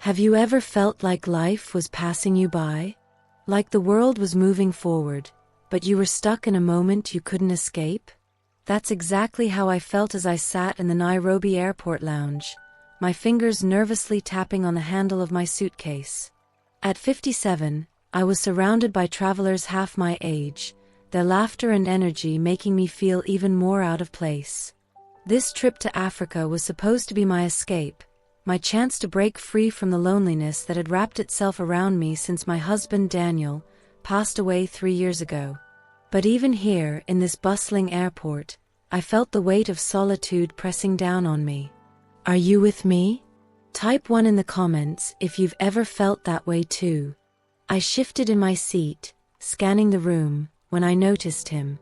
Have you ever felt like life was passing you by? Like the world was moving forward, but you were stuck in a moment you couldn't escape? That's exactly how I felt as I sat in the Nairobi airport lounge, my fingers nervously tapping on the handle of my suitcase. At 57, I was surrounded by travelers half my age, their laughter and energy making me feel even more out of place. This trip to Africa was supposed to be my escape, my chance to break free from the loneliness that had wrapped itself around me since my husband Daniel passed away 3 years ago. But even here, in this bustling airport, I felt the weight of solitude pressing down on me. Are you with me? Type 1 in the comments if you've ever felt that way too. I shifted in my seat, scanning the room, when I noticed him.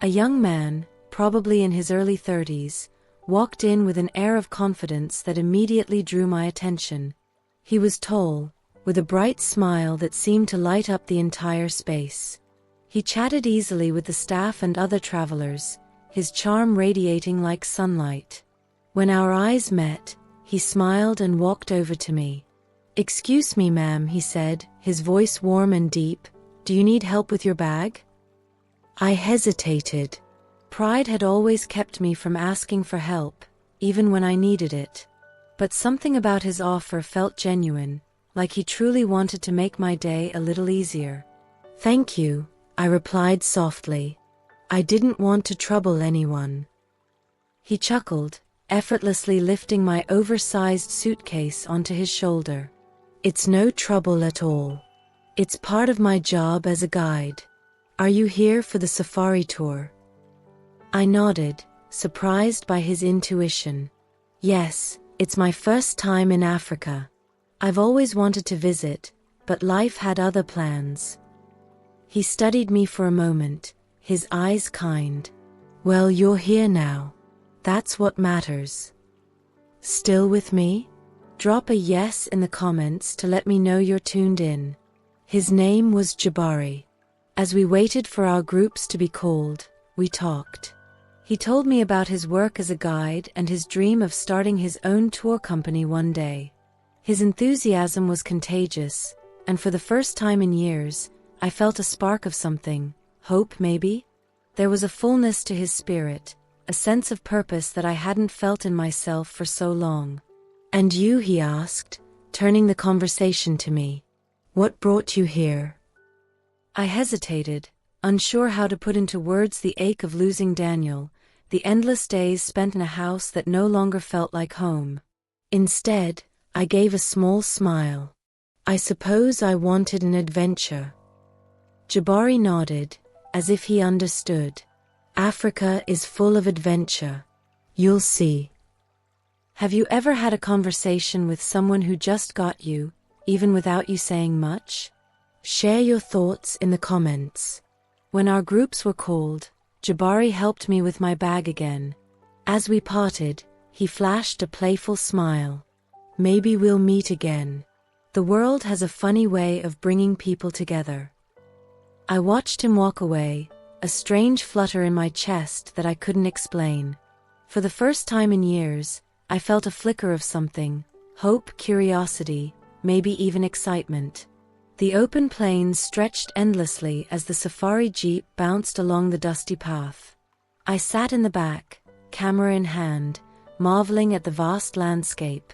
A young man, probably in his early 30s, walked in with an air of confidence that immediately drew my attention. He was tall, with a bright smile that seemed to light up the entire space. He chatted easily with the staff and other travelers, his charm radiating like sunlight. When our eyes met, he smiled and walked over to me. "Excuse me, ma'am," he said, his voice warm and deep. "Do you need help with your bag?" I hesitated. Pride had always kept me from asking for help, even when I needed it. But something about his offer felt genuine, like he truly wanted to make my day a little easier. "Thank you," I replied softly. "I didn't want to trouble anyone." He chuckled, effortlessly lifting my oversized suitcase onto his shoulder. "It's no trouble at all. It's part of my job as a guide. Are you here for the safari tour?" I nodded, surprised by his intuition. "Yes, it's my first time in Africa. I've always wanted to visit, but life had other plans." He studied me for a moment, his eyes kind. "Well, you're here now. That's what matters. Still with me? Drop a yes in the comments to let me know you're tuned in." His name was Jabari. As we waited for our groups to be called, we talked. He told me about his work as a guide and his dream of starting his own tour company one day. His enthusiasm was contagious, and for the first time in years, I felt a spark of something, hope maybe? There was a fullness to his spirit, a sense of purpose that I hadn't felt in myself for so long. "And you?" he asked, turning the conversation to me. "What brought you here?" I hesitated, unsure how to put into words the ache of losing Daniel, the endless days spent in a house that no longer felt like home. Instead, I gave a small smile. "I suppose I wanted an adventure." Jabari nodded, as if he understood. "Africa is full of adventure. You'll see." Have you ever had a conversation with someone who just got you, even without you saying much? Share your thoughts in the comments. When our groups were called, Jabari helped me with my bag again. As we parted, he flashed a playful smile. "Maybe we'll meet again." The world has a funny way of bringing people together. I watched him walk away, a strange flutter in my chest that I couldn't explain. For the first time in years, I felt a flicker of something, hope, curiosity, maybe even excitement. The open plains stretched endlessly as the safari jeep bounced along the dusty path. I sat in the back, camera in hand, marveling at the vast landscape.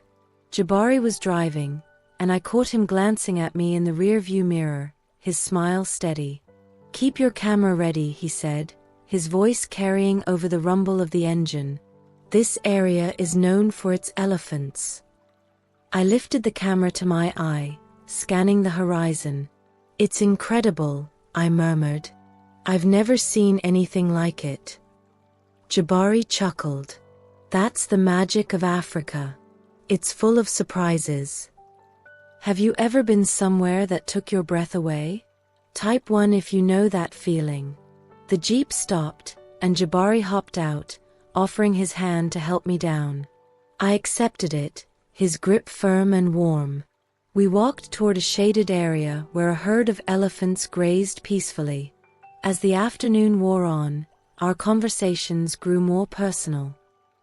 Jabari was driving, and I caught him glancing at me in the rear-view mirror, his smile steady. "Keep your camera ready," he said, his voice carrying over the rumble of the engine. "This area is known for its elephants." I lifted the camera to my eye, scanning the horizon. "It's incredible," I murmured. "I've never seen anything like it." Jabari chuckled. "That's the magic of Africa. It's full of surprises." Have you ever been somewhere that took your breath away? Type 1 if you know that feeling. The jeep stopped, and Jabari hopped out, offering his hand to help me down. I accepted it, his grip firm and warm. We walked toward a shaded area where a herd of elephants grazed peacefully. As the afternoon wore on, our conversations grew more personal.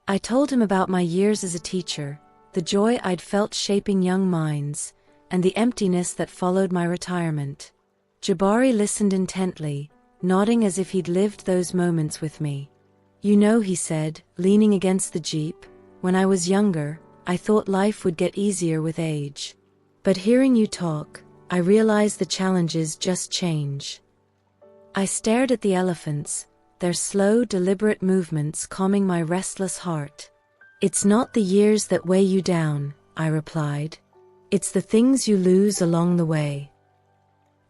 I told him about my years as a teacher, the joy I'd felt shaping young minds, and the emptiness that followed my retirement. Jabari listened intently, nodding as if he'd lived those moments with me. "You know," he said, leaning against the Jeep, "when I was younger, I thought life would get easier with age. But hearing you talk, I realized the challenges just change." I stared at the elephants, their slow, deliberate movements calming my restless heart. "It's not the years that weigh you down," I replied. "It's the things you lose along the way."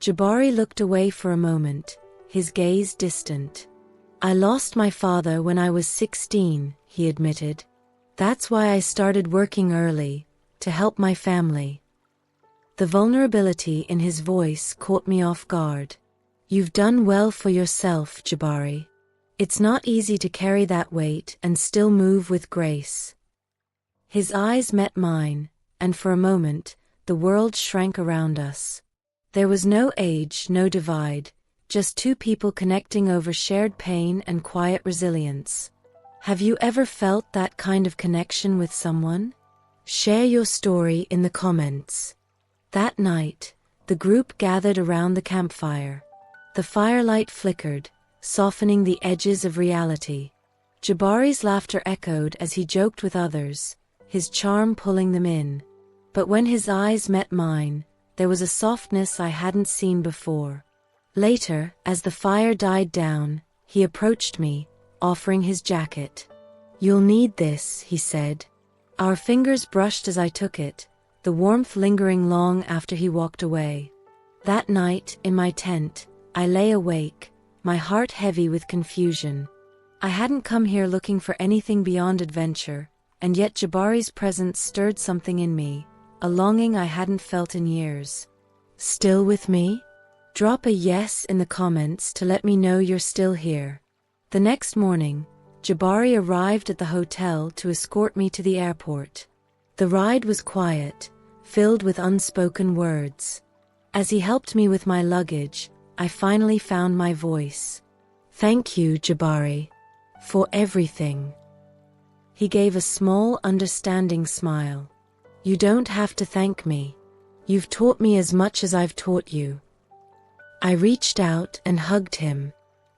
Jabari looked away for a moment, his gaze distant. "I lost my father when I was 16, he admitted. "That's why I started working early, to help my family." The vulnerability in his voice caught me off guard. "You've done well for yourself, Jabari. It's not easy to carry that weight and still move with grace." His eyes met mine, and for a moment, the world shrank around us. There was no age, no divide, just two people connecting over shared pain and quiet resilience. Have you ever felt that kind of connection with someone? Share your story in the comments. That night, the group gathered around the campfire. The firelight flickered, softening the edges of reality. Jabari's laughter echoed as he joked with others, his charm pulling them in. But when his eyes met mine, there was a softness I hadn't seen before. Later, as the fire died down, he approached me, offering his jacket. "You'll need this," he said. Our fingers brushed as I took it, the warmth lingering long after he walked away. That night, in my tent, I lay awake, my heart heavy with confusion. I hadn't come here looking for anything beyond adventure, and yet Jabari's presence stirred something in me, a longing I hadn't felt in years. Still with me? Drop a yes in the comments to let me know you're still here. The next morning, Jabari arrived at the hotel to escort me to the airport. The ride was quiet, filled with unspoken words. As he helped me with my luggage, I finally found my voice. "Thank you, Jabari, for everything." He gave a small, understanding smile. "You don't have to thank me. You've taught me as much as I've taught you." I reached out and hugged him.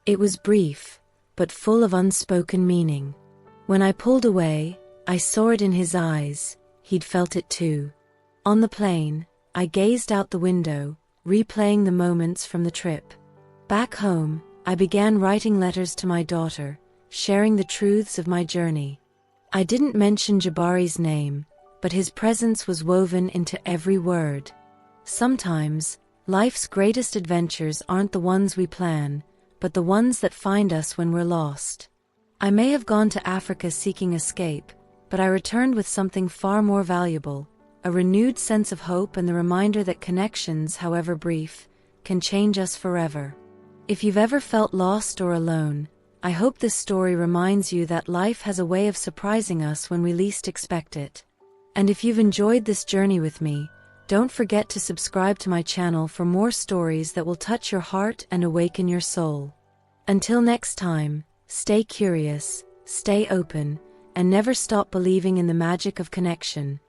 It was brief, but full of unspoken meaning. When I pulled away, I saw it in his eyes. He'd felt it too. On the plane, I gazed out the window, replaying the moments from the trip. Back home, I began writing letters to my daughter, sharing the truths of my journey. I didn't mention Jabari's name, but his presence was woven into every word. Sometimes, life's greatest adventures aren't the ones we plan, but the ones that find us when we're lost. I may have gone to Africa seeking escape, but I returned with something far more valuable, a renewed sense of hope and the reminder that connections, however brief, can change us forever. If you've ever felt lost or alone, I hope this story reminds you that life has a way of surprising us when we least expect it. And if you've enjoyed this journey with me, don't forget to subscribe to my channel for more stories that will touch your heart and awaken your soul. Until next time, stay curious, stay open, and never stop believing in the magic of connection.